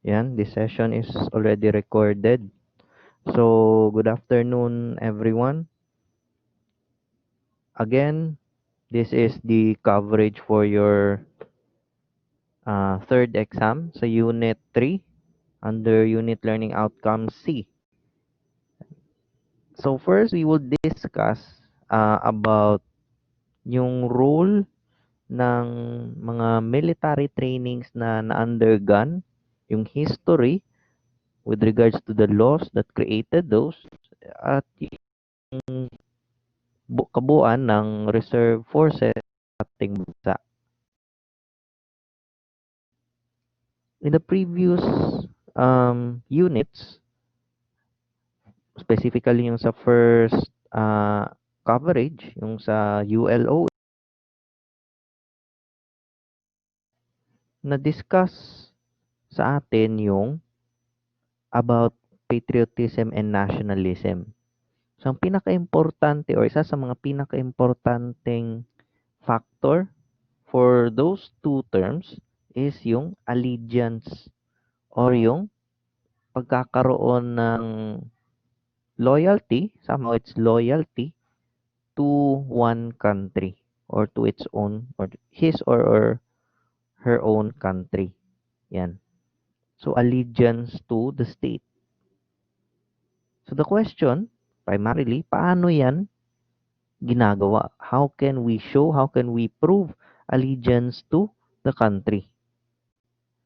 Yan, this session is already recorded. So, good afternoon, everyone. Again, this is the coverage for your third exam sa Unit 3 under Unit Learning Outcome C. So, first, we will discuss about yung role ng mga military trainings na na-undergone, yung history with regards to the laws that created those, at yung kabuuan ng reserve forces sa ating bansa. In the previous units, specifically yung sa first coverage, yung sa ULO, na-discuss sa atin yung about patriotism and nationalism. So, ang pinaka-importante or isa sa mga pinaka-importanteng factor for those two terms is yung allegiance or yung pagkakaroon ng loyalty, somehow it's loyalty to one country or to its own or his or her own country. Yan. So allegiance to the state. So the question, primarily, paano yan ginagawa? How can we show, how can we prove allegiance to the country?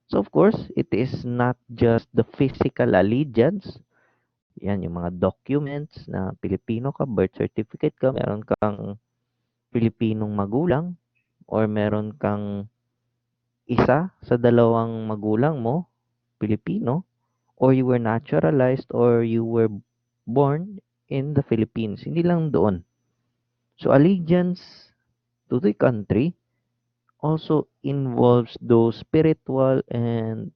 So of course, it is not just the physical allegiance. Yan, yung mga documents na Pilipino ka, birth certificate ka, meron kang Pilipinong magulang, or meron kang isa sa dalawang magulang mo, Pilipino, or you were naturalized or you were born in the Philippines. Hindi lang doon. So allegiance to the country also involves those spiritual and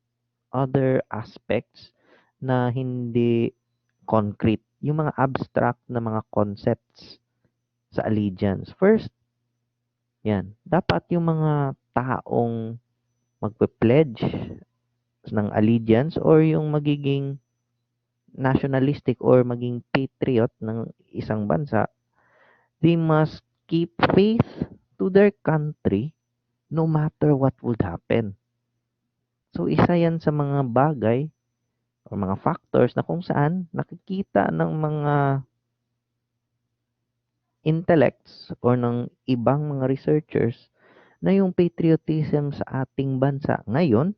other aspects na hindi concrete. Yung mga abstract na mga concepts sa allegiance. First, yan. Dapat yung mga taong magpe-pledge ng allegiance or yung magiging nationalistic or maging patriot ng isang bansa, they must keep faith to their country no matter what would happen. So, isa yan sa mga bagay or mga factors na kung saan nakikita ng mga intellects or ng ibang mga researchers na yung patriotism sa ating bansa ngayon,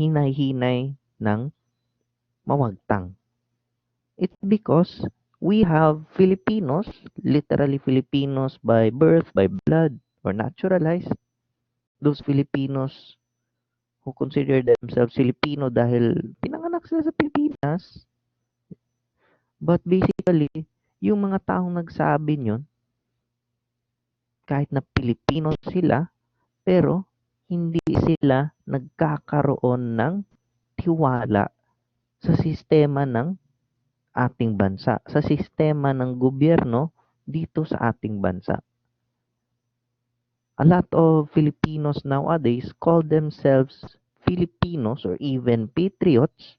hinay-hinay ng mawagtang. It's because we have Filipinos, literally Filipinos by birth, by blood, or naturalized. Those Filipinos who consider themselves Filipino dahil pinanganak sila sa Pilipinas. But basically, yung mga taong nagsabi nyon, kahit na Pilipino sila, pero hindi sila nagkakaroon ng tiwala sa sistema ng ating bansa, sa sistema ng gobyerno dito sa ating bansa. A lot of Filipinos nowadays call themselves Filipinos or even patriots,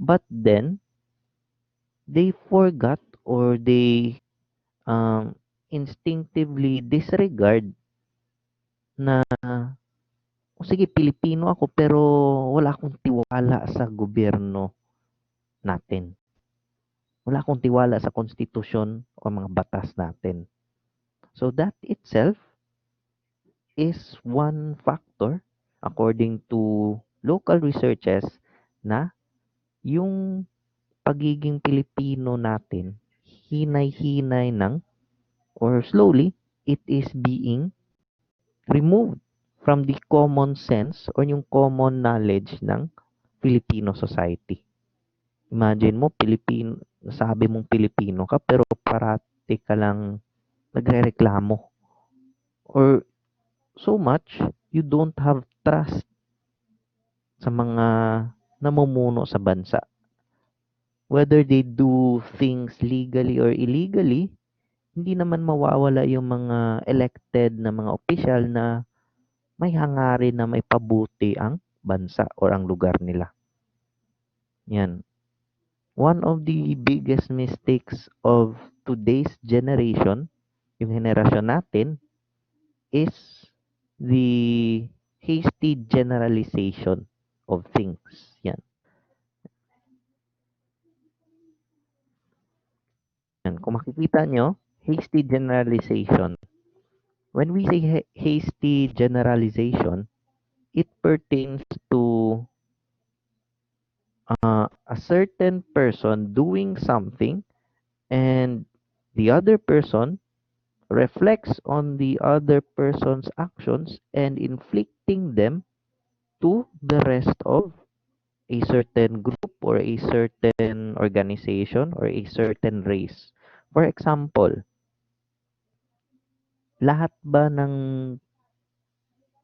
but then they forgot or they instinctively disregard na, o sige, Pilipino ako pero wala akong tiwala sa gobyerno natin. Wala akong tiwala sa konstitusyon o mga batas natin. So that itself is one factor according to local researches na yung pagiging Pilipino natin hinay-hinay ng or slowly it is being removed from the common sense or yung common knowledge ng Filipino society. Imagine mo, sabi mong Pilipino ka pero parati ka lang nagrereklamo or so much you don't have trust sa mga namumuno sa bansa. Whether they do things legally or illegally, hindi naman mawawala yung mga elected na mga opisyal na may hangarin na may pabuti ang bansa or ang lugar nila. Yan. One of the biggest mistakes of today's generation, yung henerasyon natin, is the hasty generalization of things. Yan. Yan. Kung makikita nyo, hasty generalization. When we say hasty generalization, it pertains to a certain person doing something and the other person reflects on the other person's actions and inflicting them to the rest of a certain group or a certain organization or a certain race. For example, lahat ba ng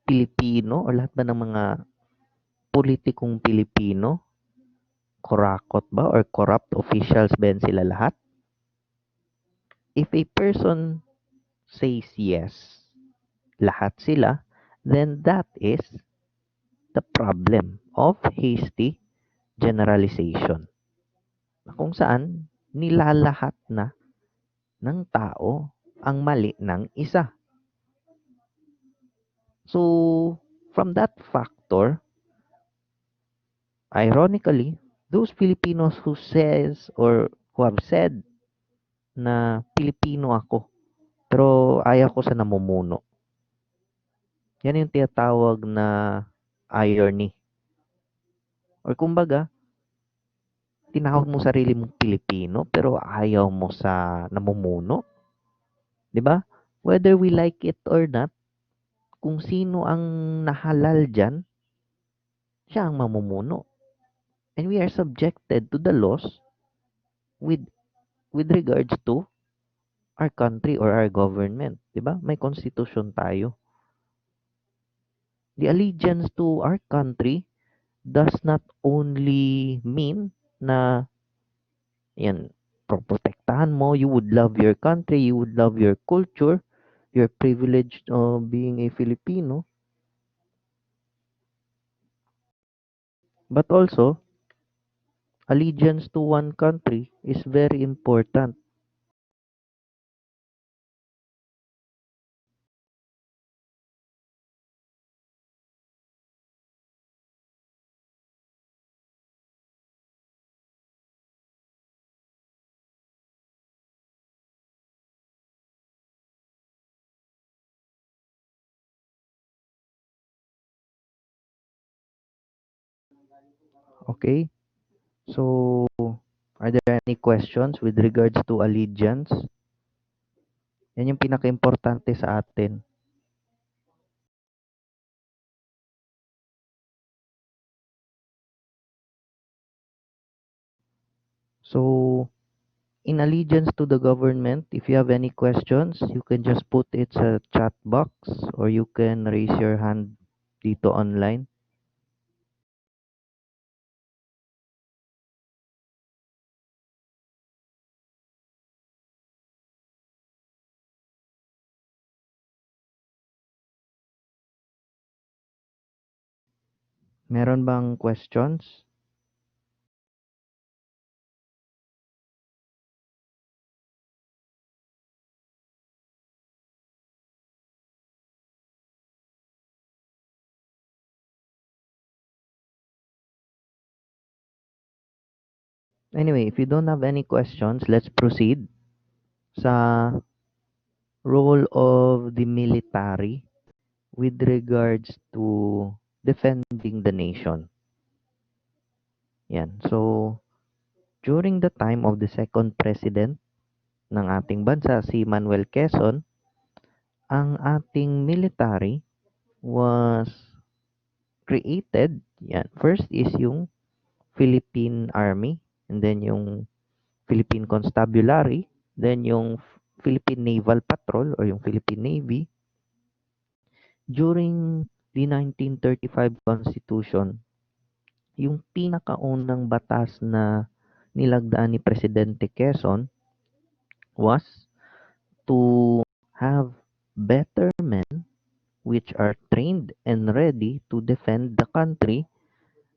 Pilipino o lahat ba ng mga politikong Pilipino kurakot ba or corrupt officials ba yan sila lahat? If a person says yes, lahat sila, then that is the problem of hasty generalization. Kung saan nilalahat na ng tao ang mali ng isa. So, from that factor, ironically, those Filipinos who says or who have said na Pilipino ako, pero ayaw ko sa namumuno. Yan yung tinatawag na irony. Or kumbaga, tinawag mo sarili mong Pilipino pero ayaw mo sa namumuno, 'di ba? Whether we like it or not, kung sino ang nahalal diyan, siya ang mamumuno. And we are subjected to the laws with regards to our country or our government, 'di ba? May constitution tayo. The allegiance to our country does not only mean na yan protektahan mo, you would love your country, you would love your culture, you're privileged being a Filipino, but also allegiance to one country is very important. Okay? So, are there any questions with regards to allegiance? Yan yung pinaka-importante sa atin. So, in allegiance to the government, if you have any questions, you can just put it sa chat box or you can raise your hand dito online. Meron bang questions? Anyway, if you don't have any questions, let's proceed sa role of the military with regards to defending the nation. Yan. So, during the time of the second president ng ating bansa, si Manuel Quezon, ang ating military was created. Yan. First is yung Philippine Army, and then yung Philippine Constabulary, then yung Philippine Naval Patrol or yung Philippine Navy. During the 1935 Constitution, yung pinakaunang batas na nilagdaan ni Presidente Quezon was to have better men which are trained and ready to defend the country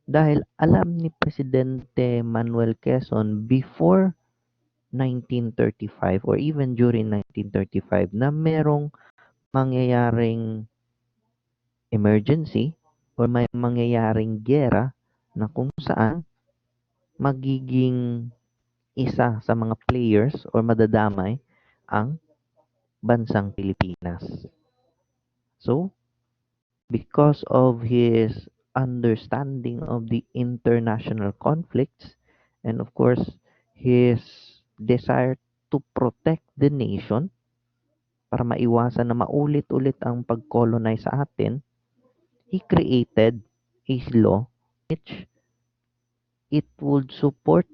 dahil alam ni Presidente Manuel Quezon before 1935 or even during 1935 na merong mangyayaring emergency or may mangyayaring giyera na kung saan magiging isa sa mga players or madadamay ang bansang Pilipinas. So, because of his understanding of the international conflicts and of course his desire to protect the nation para maiwasan na maulit-ulit ang pag-colonize sa atin, he created a law which it would support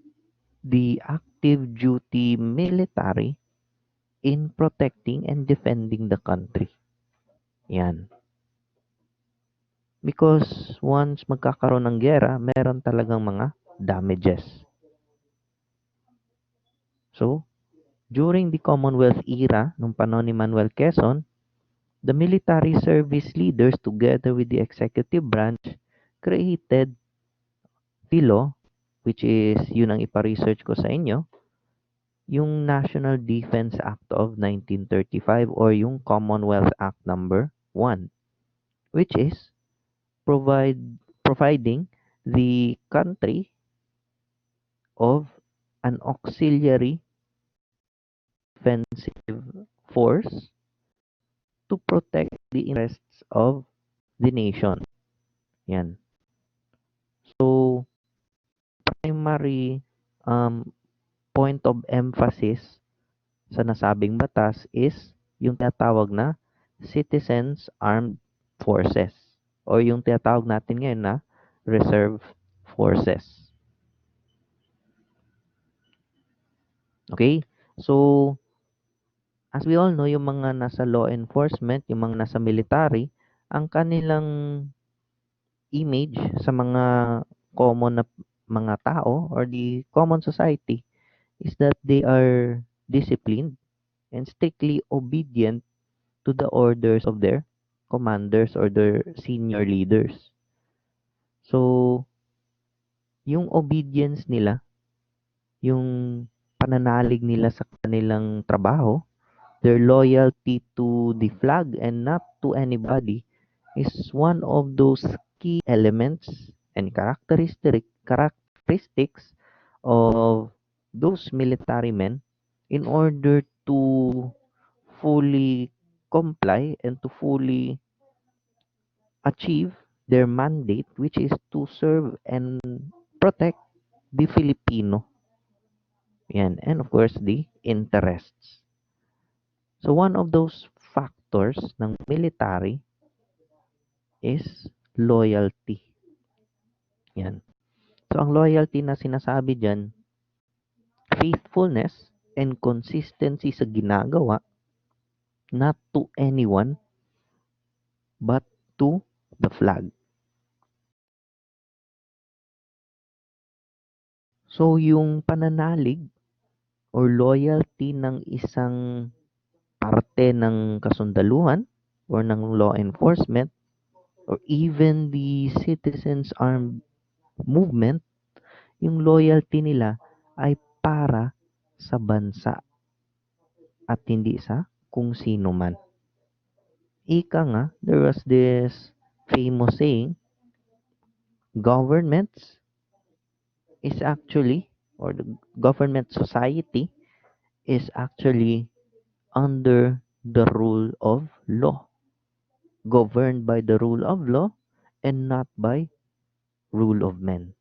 the active duty military in protecting and defending the country. Yan. Because once magkakaroon ng giyera, meron talagang mga damages. So, during the Commonwealth era, nung panahon ni Manuel Quezon, the military service leaders together with the executive branch created the law, which is, yun ang ipa-research ko sa inyo, yung National Defense Act of 1935 or yung Commonwealth Act number 1, which is provide providing the country of an auxiliary defensive force to protect the interests of the nation. Yan. So, primary point of emphasis sa nasabing batas is yung tinatawag na Citizens Armed Forces or yung tinatawag natin ngayon na Reserve Forces. Okay? So, as we all know, yung mga nasa law enforcement, yung mga nasa military, ang kanilang image sa mga common na mga tao or the common society is that they are disciplined and strictly obedient to the orders of their commanders or their senior leaders. So, yung obedience nila, yung pananalig nila sa kanilang trabaho, their loyalty to the flag and not to anybody is one of those key elements and characteristics of those military men in order to fully comply and to fully achieve their mandate, which is to serve and protect the Filipino. Yan. And of course, the interests. So one of those factors ng military is loyalty. Yan. So ang loyalty na sinasabi dyan, faithfulness and consistency sa ginagawa, not to anyone, but to the flag. So yung pananalig or loyalty ng isang parte ng kasundaluhan or ng law enforcement or even the citizens armed movement, yung loyalty nila ay para sa bansa at hindi sa kung sino man. Ika nga, there was this famous saying, governments is actually, or the government society is actually under the rule of law, governed by the rule of law and not by rule of men.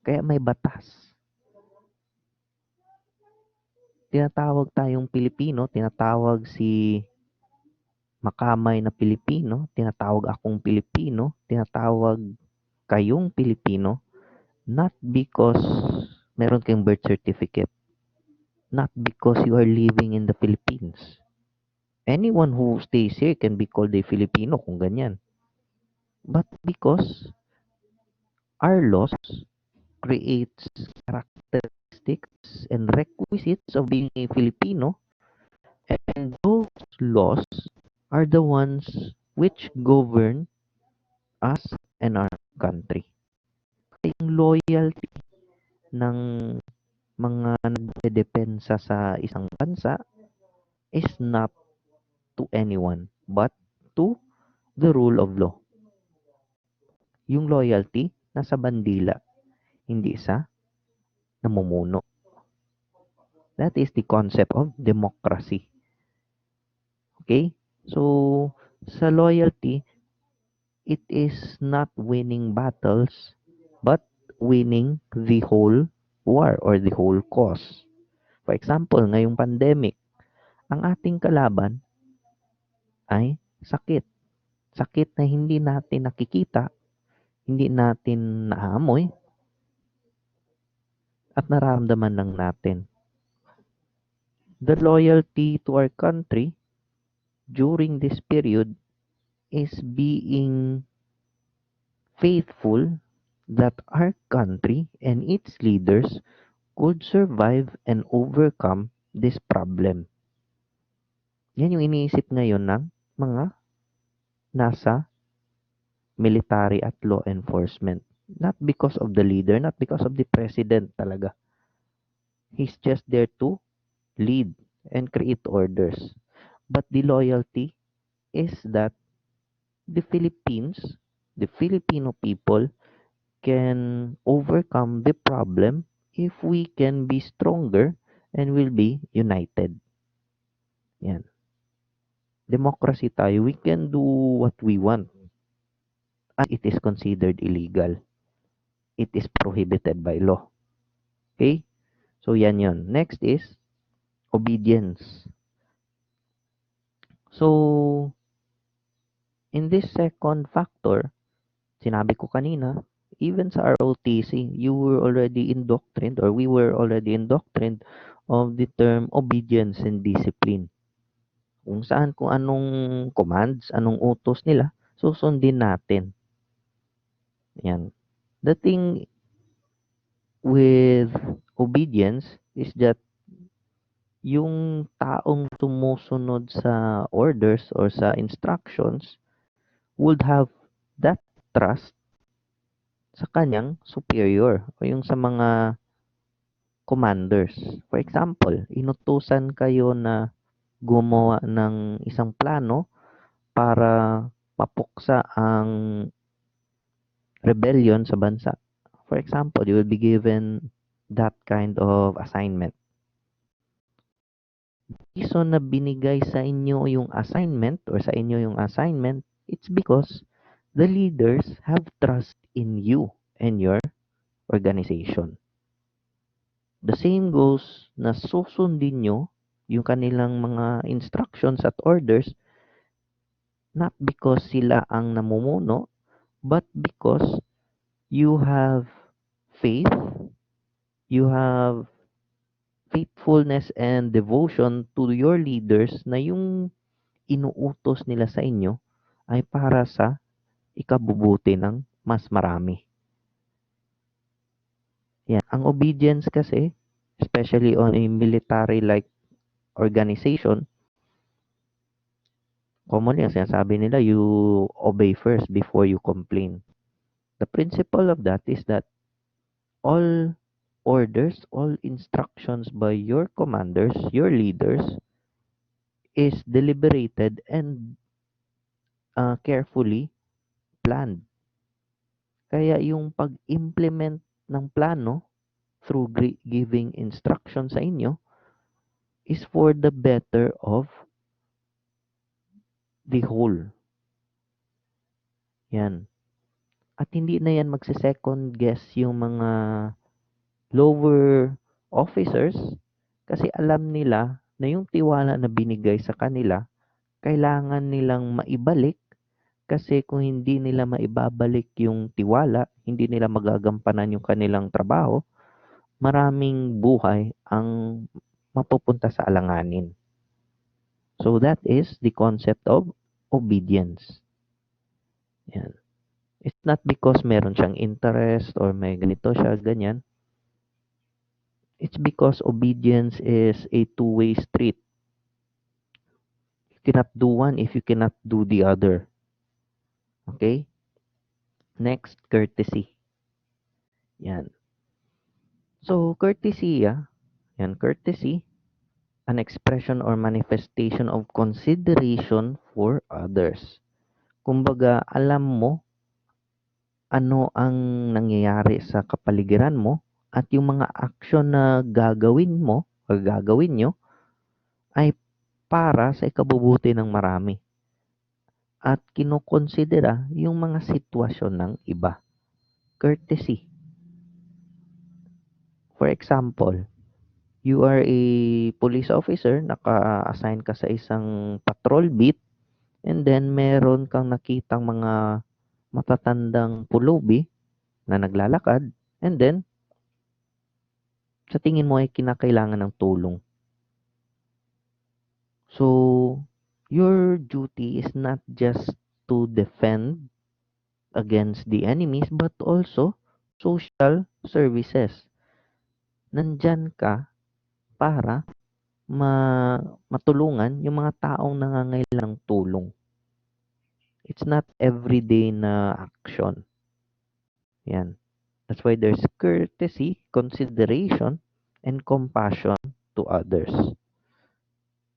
Kaya may batas. Tinatawag tayong Pilipino, tinatawag si Makamay na Pilipino, tinatawag akong Pilipino, tinatawag kayong Pilipino, not because meron kayong birth certificate, not because you are living in the Philippines. Anyone who stays here can be called a Filipino kung ganyan. But because our laws creates characteristics and requisites of being a Filipino, and those laws are the ones which govern us and our country. Yung loyalty ng mga nagdedepensa sa isang bansa is not to anyone but to the rule of law. Yung loyalty nasa bandila, hindi sa namumuno. That is the concept of democracy. Okay? So, sa loyalty, it is not winning battles, but winning the whole war or the whole cause. For example, ngayong pandemic, ang ating kalaban ay sakit. Sakit na hindi natin nakikita, hindi natin naamoy, at nararamdaman lang natin. The loyalty to our country during this period is being faithful that our country and its leaders could survive and overcome this problem. Yan yung iniisip ngayon ng mga nasa military at law enforcement. Not because of the leader, not because of the president talaga. He's just there to lead and create orders. But the loyalty is that the Philippines, the Filipino people can overcome the problem if we can be stronger and will be united. Yan. Democracy tayo, we can do what we want. And it is considered illegal. It is prohibited by law. Okay? So, yan yon. Next is obedience. So, in this second factor, sinabi ko kanina, even sa ROTC, you were already indoctrined or we were already indoctrined of the term obedience and discipline. Kung saan, kung anong commands, anong utos nila, susundin natin. Yan. The thing with obedience is that yung taong sumusunod sa orders or sa instructions would have that trust sa kanyang superior o yung sa mga commanders. For example, inutusan kayo na gumawa ng isang plano para mapuksa ang rebellion sa bansa. For example, you will be given that kind of assignment. Reason na binigay sa inyo yung assignment or sa inyo yung assignment, it's because the leaders have trust in you and your organization. The same goes na susundin nyo yung kanilang mga instructions at orders not because sila ang namumuno, but because you have faith, you have faithfulness and devotion to your leaders na yung inuutos nila sa inyo ay para sa ikabubuti ng mas marami. Yan. Ang obedience kasi, especially on a military-like organization, commonly, ang sinasabi nila, you obey first before you complain. The principle of that is that all orders, all instructions by your commanders, your leaders, is deliberated and carefully planned. Kaya yung pag-implement ng plano through giving instruction sa inyo is for the better of the whole. Yan. At hindi na yan magse-second guess yung mga lower officers kasi alam nila na yung tiwala na binigay sa kanila, kailangan nilang maibalik kasi kung hindi nila maibabalik yung tiwala, hindi nila magagampanan yung kanilang trabaho, maraming buhay ang mapupunta sa alanganin. So that is the concept of obedience. Yan. It's not because meron siyang interest or may ganito siya, ganyan. It's because obedience is a two-way street. cannot do one if you cannot do the other. Okay? Next, courtesy. Yan. So, courtesy, yan, courtesy, an expression or manifestation of consideration for others. Kumbaga, alam mo ano ang nangyayari sa kapaligiran mo at yung mga aksyon na gagawin mo o gagawin nyo ay para sa ikabubuti ng marami at kinokonsidera yung mga sitwasyon ng iba. Courtesy. For example, you are a police officer, naka-assign ka sa isang patrol beat, and then meron kang nakitang mga matatandang pulubi na naglalakad, and then sa tingin mo ay kinakailangan ng tulong. So, your duty is not just to defend against the enemies, but also social services. Nandyan ka para matulungan yung mga taong nangangailangan ng tulong. It's not everyday na action. Yan. That's why there's courtesy, consideration, and compassion to others.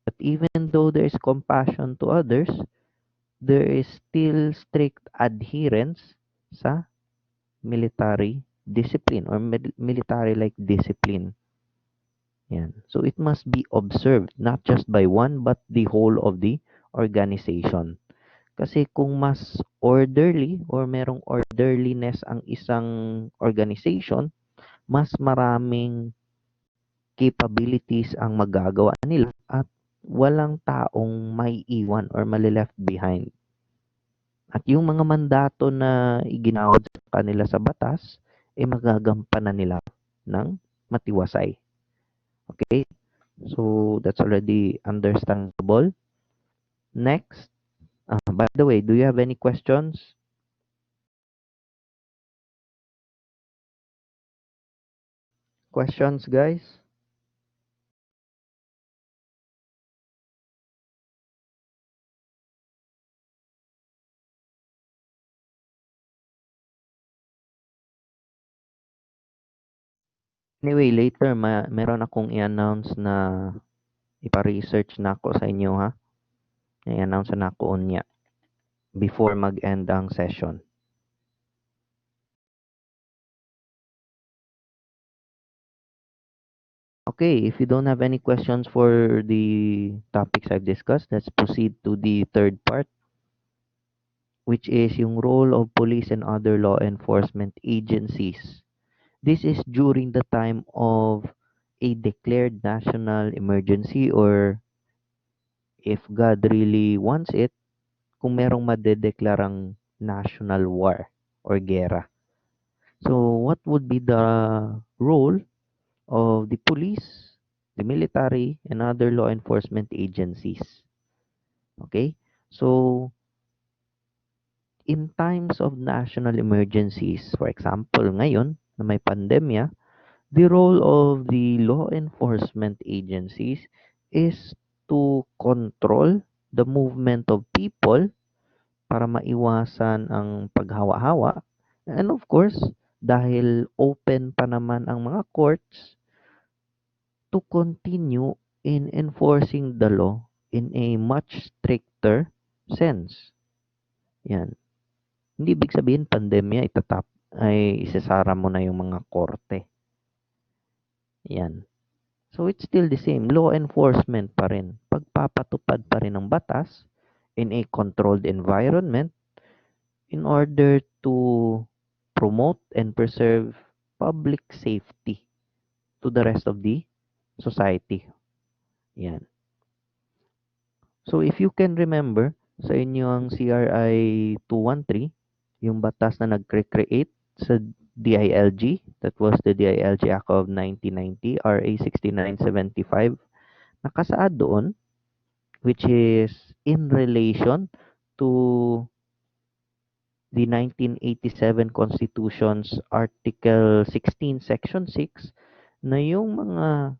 But even though there is compassion to others, there is still strict adherence sa military discipline or military-like discipline. Yan. So it must be observed not just by one but the whole of the organization. Kasi kung mas orderly or merong orderliness ang isang organization, mas maraming capabilities ang magagawa nila at walang taong may iwan or mali-left behind. At yung mga mandato na iginawad sa kanila sa batas, magagampanan nila ng matiwasay. Okay? So, that's already understandable. Next, by the way, do you have any questions? Questions, guys? Anyway, later, meron akong i-announce na ipa-research na ako sa inyo, ha? I-announce na ako niya before mag-end ang session. Okay, if you don't have any questions for the topics I've discussed, let's proceed to the third part, which is yung role of police and other law enforcement agencies. This is during the time of a declared national emergency, or if God really wants it, kung merong madedeklarang national war or gera. So, what would be the role of the police, the military, and other law enforcement agencies? Okay? So, in times of national emergencies, for example, ngayon na may pandemya, the role of the law enforcement agencies is to control the movement of people para maiwasan ang paghawa-hawa. And of course, dahil open pa naman ang mga courts, to continue in enforcing the law in a much stricter sense. Yan. Hindi ibig sabihin pandemya ay isasara mo na yung mga korte. Yan. So it's still the same. Law enforcement pa rin. Pagpapatupad pa rin ng batas in a controlled environment in order to promote and preserve public safety to the rest of the society. Yan. So if you can remember sa inyong CRI 213, yung batas na nag-create sa DILG, that was the DILG Act of 1990, RA 6975, nakasaad doon, which is in relation to the 1987 Constitution's Article 16, Section 6, na yung mga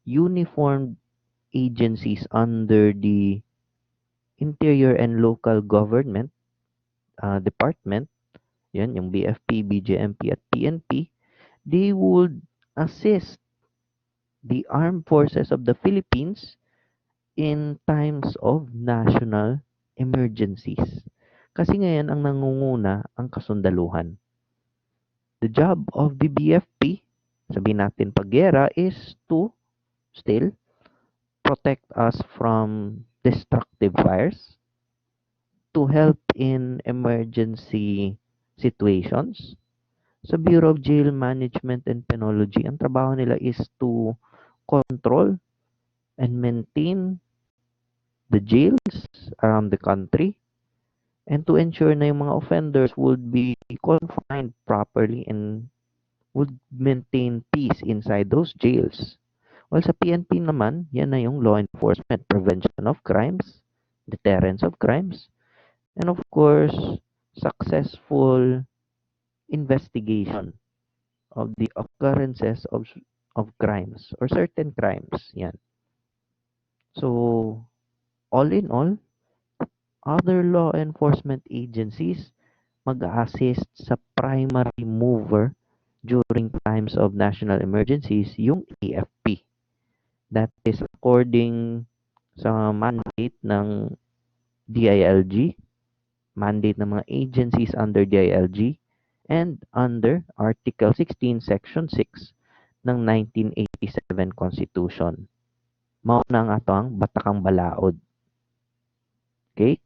uniformed agencies under the interior and local government department, yan, yung BFP, BJMP at PNP, they would assist the armed forces of the Philippines in times of national emergencies. Kasi ngayon ang nangunguna ang kasundaluhan. The job of the BFP, sabihin natin paggera, is to still protect us from destructive fires, to help in emergency situations. Sa Bureau of Jail Management and Penology, ang trabaho nila is to control and maintain the jails around the country and to ensure na yung mga offenders would be confined properly and would maintain peace inside those jails. While sa PNP naman, yan na yung law enforcement, prevention of crimes, deterrence of crimes, and of course, successful investigation of the occurrences of crimes or certain crimes. Yan. So, all in all, other law enforcement agencies mag-assist sa primary mover during times of national emergencies, yung AFP. That is according sa mandate ng DILG, mandate ng mga agencies under DILG, and under Article 16, Section 6 ng 1987 Constitution. Mao na ang atong batakang balaod. Okay?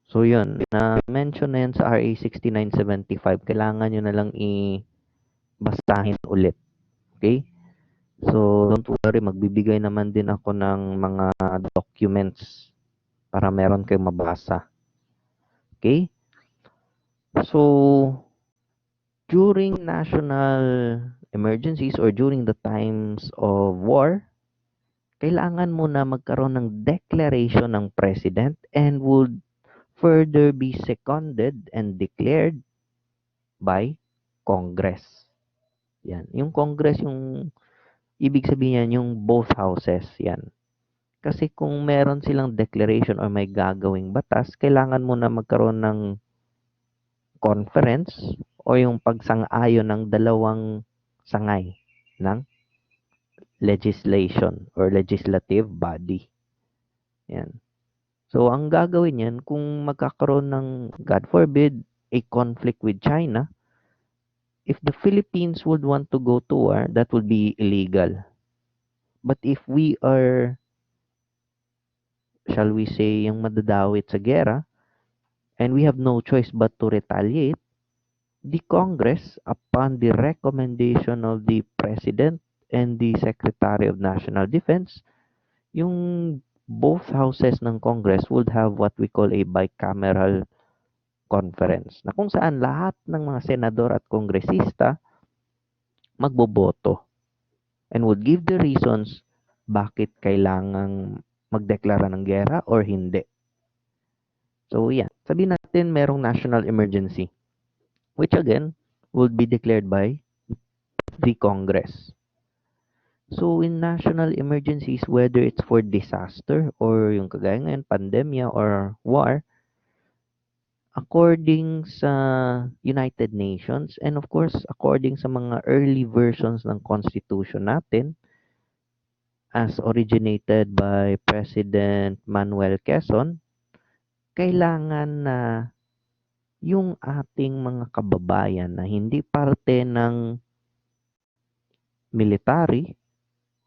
So yun, na-mention na yan sa RA 6975. Kailangan nyo na lang i-basahin ulit. Okay? So, don't worry, magbibigay naman din ako ng mga documents para meron kayong mabasa. Okay? So, during national emergencies or during the times of war, kailangan mo na magkaroon ng declaration ng president and would further be seconded and declared by Congress. Yan. Yung Congress, yung ibig sabihin yan, yung both houses. Yan. Kasi kung meron silang declaration or may gagawing batas, kailangan mo na magkaroon ng conference o yung pagsang-ayon ng dalawang sangay ng legislation or legislative body. Yan. So, ang gagawin yan, kung magkakaroon ng, God forbid, a conflict with China, if the Philippines would want to go to war, that would be illegal. But if we are, shall we say, yung madadawit sa gera, and we have no choice but to retaliate, the Congress, upon the recommendation of the President and the Secretary of National Defense, yung both houses ng Congress would have what we call a bicameral conference na kung saan lahat ng mga senador at kongresista magboboto and would give the reasons bakit kailangang magdeklara ng gera or hindi. So, yan. Sabihin natin merong national emergency, which again would be declared by the Congress. So, in national emergencies, whether it's for disaster or yung kagaya ngayon, pandemya or war, according sa United Nations and of course, according sa mga early versions ng Constitution natin, as originated by President Manuel Quezon, kailangan na yung ating mga kababayan na hindi parte ng military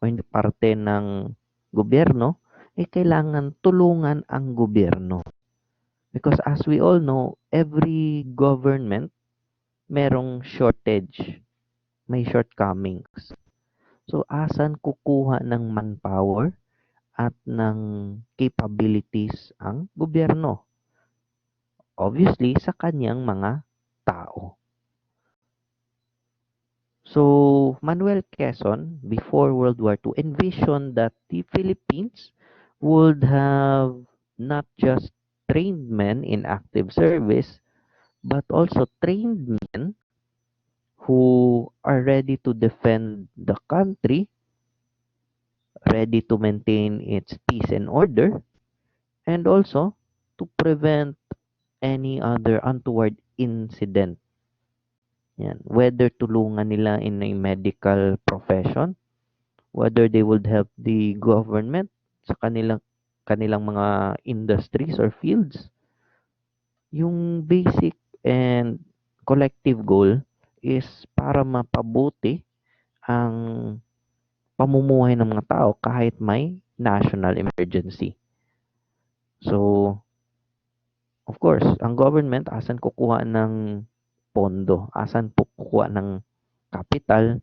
o hindi parte ng gobyerno, kailangan tulungan ang gobyerno. Because as we all know, every government merong shortage, may shortcomings. So, asan kukuha ng manpower at ng capabilities ang gobyerno? Obviously, sa kanyang mga tao. So, Manuel Quezon, before World War II, envisioned that the Philippines would have not just trained men in active service, but also trained men who are ready to defend the country ready to maintain its peace and order, and also to prevent any other untoward incident. Yan. Whether tulungan nila in a medical profession, whether they would help the government sa kanilang mga industries or fields, yung basic and collective goal is para mapabuti ang pamumuhay ng mga tao kahit may national emergency. So, of course, ang government asan kukuha ng pondo, asan po kukuha ng capital,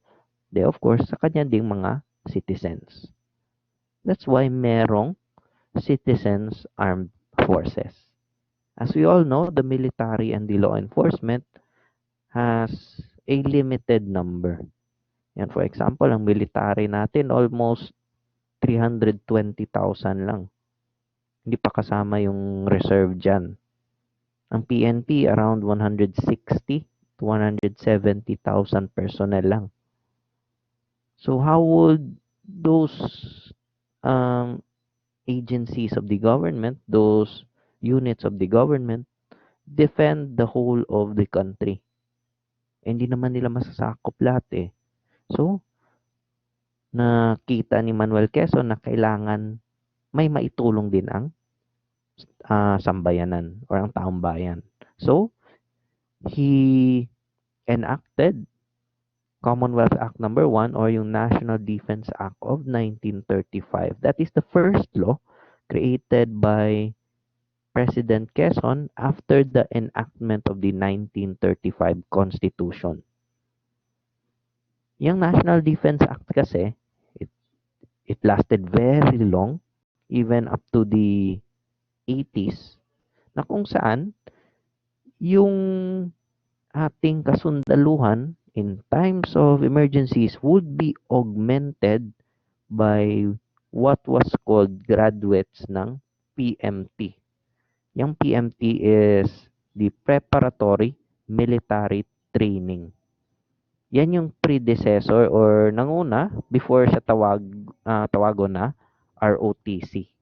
de of course sa kanya ding mga citizens. That's why merong citizens armed forces. As we all know, the military and the law enforcement has a limited number. Yan, for example, ang military natin almost 320,000 lang. Hindi pa kasama yung reserve dyan. Ang PNP around 160 to 170,000 personnel lang. So how would those um, agencies of the government, those units of the government, defend the whole of the country? Hindi naman nila masasakop lahat eh. So, nakita ni Manuel Quezon na kailangan may maitulong din ang sambayanan or ang taong bayan. So, he enacted Commonwealth Act number 1 or yung National Defense Act of 1935. That is the first law created by President Quezon after the enactment of the 1935 Constitution. Yung National Defense Act kasi, it, it lasted very long, even up to the 80s, na kung saan yung ating kasundaluhan in times of emergencies would be augmented by what was called graduates ng PMT. Yung PMT is the Preparatory Military Training. Yan yung predecessor or nanguna before siya tawagon na ROTC.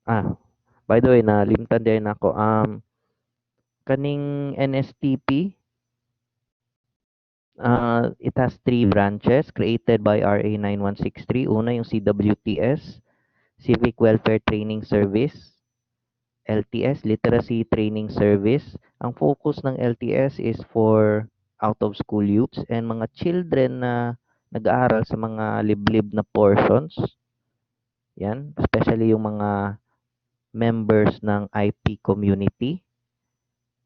Ah, by the way, nalimtan din ako. Kaning NSTP, it has three branches created by RA 9163. Una, yung CWTS, Civic Welfare Training Service. LTS, Literacy Training Service. Ang focus ng LTS is for out-of-school youths and mga children na nag-aaral sa mga liblib na portions. Yan, especially yung mga members ng IP community.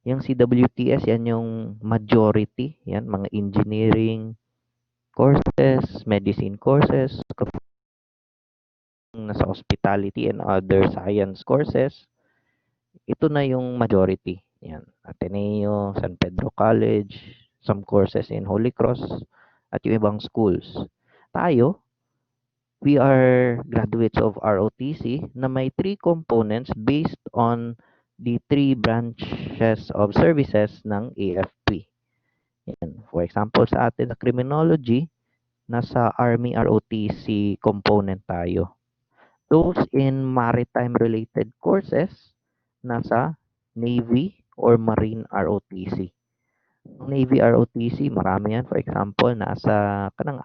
Yung CWTS, yan yung majority. Yan, mga engineering courses, medicine courses, nasa hospitality and other science courses. Ito na yung majority. Yan. Ateneo, San Pedro College, some courses in Holy Cross, at yung ibang schools. Tayo, we are graduates of ROTC na may three components based on the three branches of services ng AFP. Yan. For example, sa atin sa criminology, nasa Army ROTC component tayo. Those in maritime-related courses, nasa Navy or Marine ROTC. Navy ROTC, marami yan. For example, nasa kanang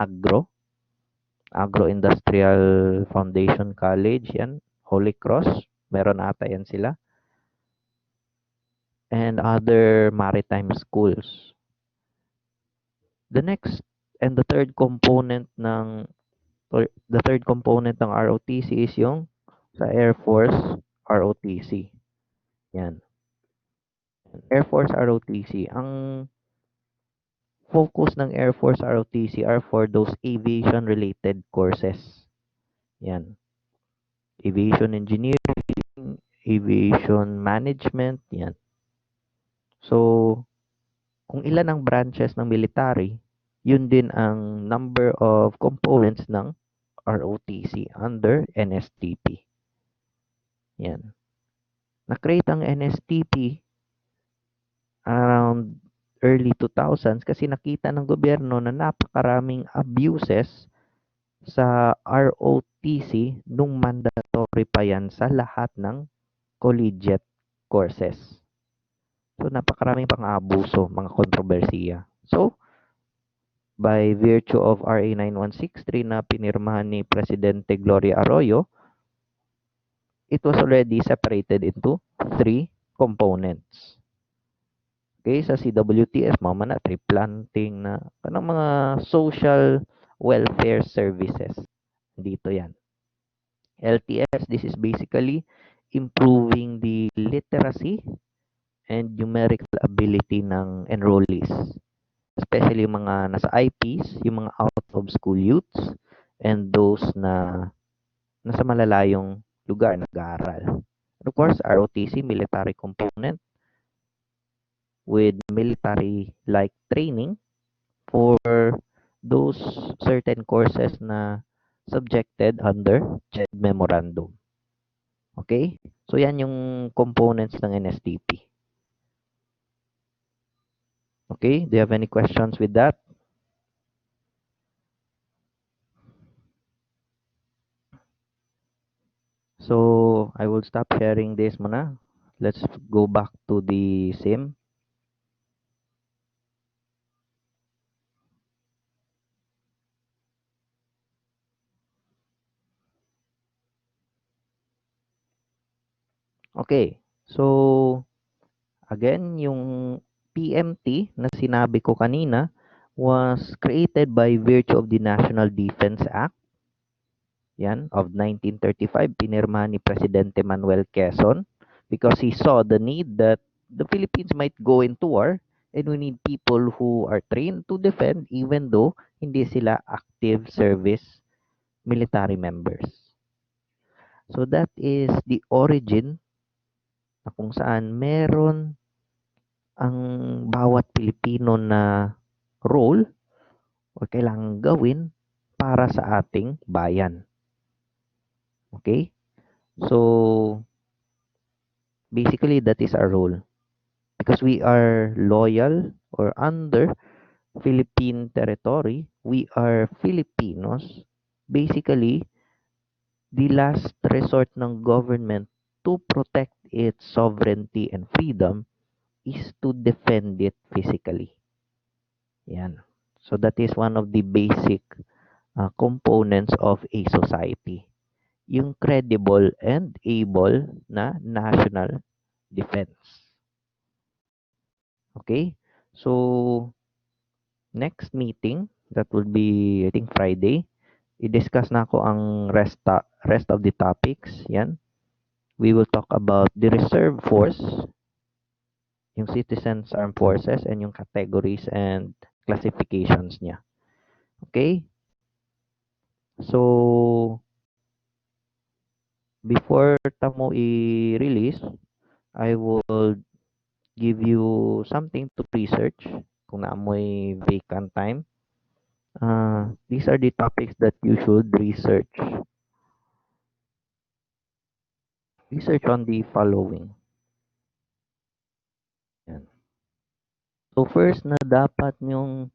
Agro-Industrial Foundation College, yan. Holy Cross, meron ata yan sila. And other maritime schools. The next and the third component ng or the third component ng ROTC is yung sa Air Force ROTC. Yan. Air Force ROTC. Ang focus ng Air Force ROTC are for those aviation-related courses. Yan. Aviation engineering, aviation management, yan. So, kung ilan ang branches ng military, yun din ang number of components ng ROTC under NSTP. Yan. Na-create ang NSTP around early 2000s kasi nakita ng gobyerno na napakaraming abuses sa ROTC nung mandatory pa yan sa lahat ng collegiate courses. So, napakaraming pang-abuso, mga kontrobersiya. So, by virtue of RA 9163 na pinirmahan ni Presidente Gloria Arroyo, it was already separated into three components. Okay, sa CWTS, mama na, tree planting na, kanang mga social welfare services. Dito yan. LTS, this is basically improving the literacy and numerical ability ng enrollees. Especially yung mga nasa IPs, yung mga out-of-school youths, and those na nasa malalayong lugar nag-aaral. And of course, ROTC, military component, with military-like training for those certain courses na subjected under JED Memorandum. Okay? So, yan yung components ng NSTP. Okay? Do you have any questions with that? So, I will stop sharing this muna. Let's go back to the sim. Okay. So, again, yung PMT na sinabi ko kanina was created by virtue of the National Defense Act, yan, of 1935, pinirmahan ni Presidente Manuel Quezon because he saw the need that the Philippines might go into war and we need people who are trained to defend even though hindi sila active service military members. So that is the origin na kung saan meron ang bawat Pilipino na role o kailangang gawin para sa ating bayan. Okay? So, basically, that is our role. Because we are loyal or under Philippine territory, we are Filipinos. Basically, the last resort ng government to protect its sovereignty and freedom is to defend it physically. Yan. So that is one of the basic components of a society. Yung credible and able na national defense. Okay? So, next meeting, that will be, I think, Friday. I-discuss na ako ang rest of the topics. Yan. We will talk about the reserve force, yung citizens armed forces, and yung categories and classifications niya. Okay? So, before tamo i-release, I will give you something to research kung naamoy vacant time. These are the topics that you should research. Research on the following. Yan. So first na dapat nyong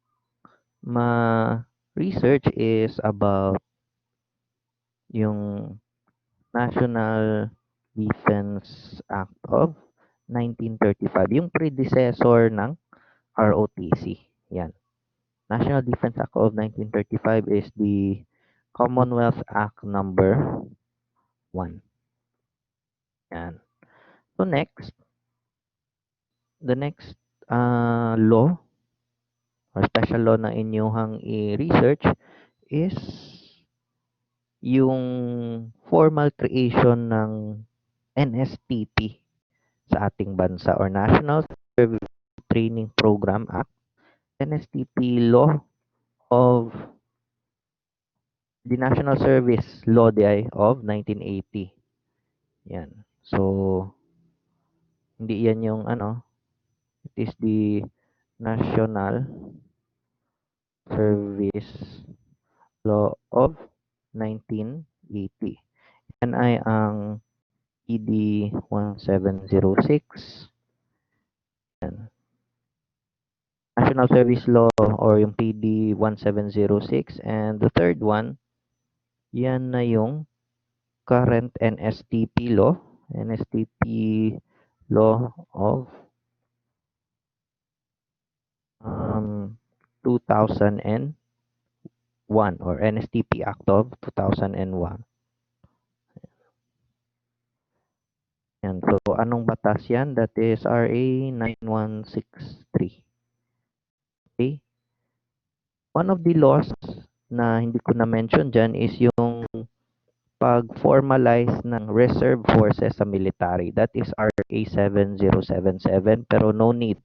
ma-research is about yung National Defense Act of 1935, yung predecessor ng ROTC. Yan. National Defense Act of 1935 is the Commonwealth Act number 1. Yan. So next, the next law or special law na inyong i-research is yung formal creation ng NSTP sa ating bansa or National Service Training Program Act. NSTP law of the National Service Law of 1980. Yan. So, hindi yan yung it is the National Service Law of 1980. Yan ay ang ED 1706. Yan. National Service Law or yung PD 1706. And the third one, yan na yung current NSTP law. NSTP law of 2001 or NSTP Act of 2001. Yan. So, anong batas yan? That is RA 9163. Okay? One of the laws na hindi ko na-mention dyan is yung pag-formalize ng reserve forces sa military. That is RA 7077 pero no need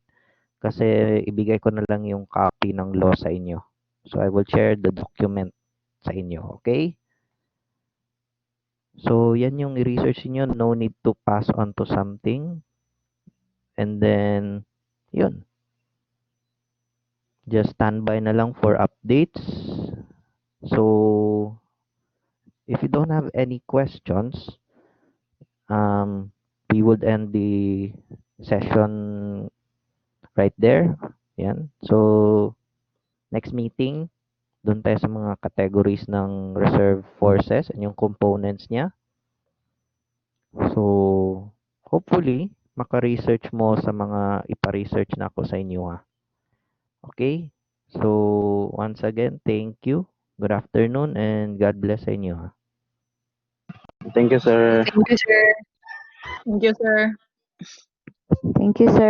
kasi ibigay ko na lang yung copy ng law sa inyo. So I will share the document sa inyo, okay? So yan yung i-research niyo, no need to pass on to something. And then yun. Just standby na lang for updates. So if you don't have any questions, we would end the session right there. Yan. So, next meeting, doon tayo sa mga categories ng reserve forces and yung components niya. So, hopefully, maka-research mo sa mga ipa-research na ako sa inyo ha. Okay? So, once again, thank you. Good afternoon and God bless sa inyo ha. Thank you, sir. Thank you, sir. Thank you, sir. Thank you, sir.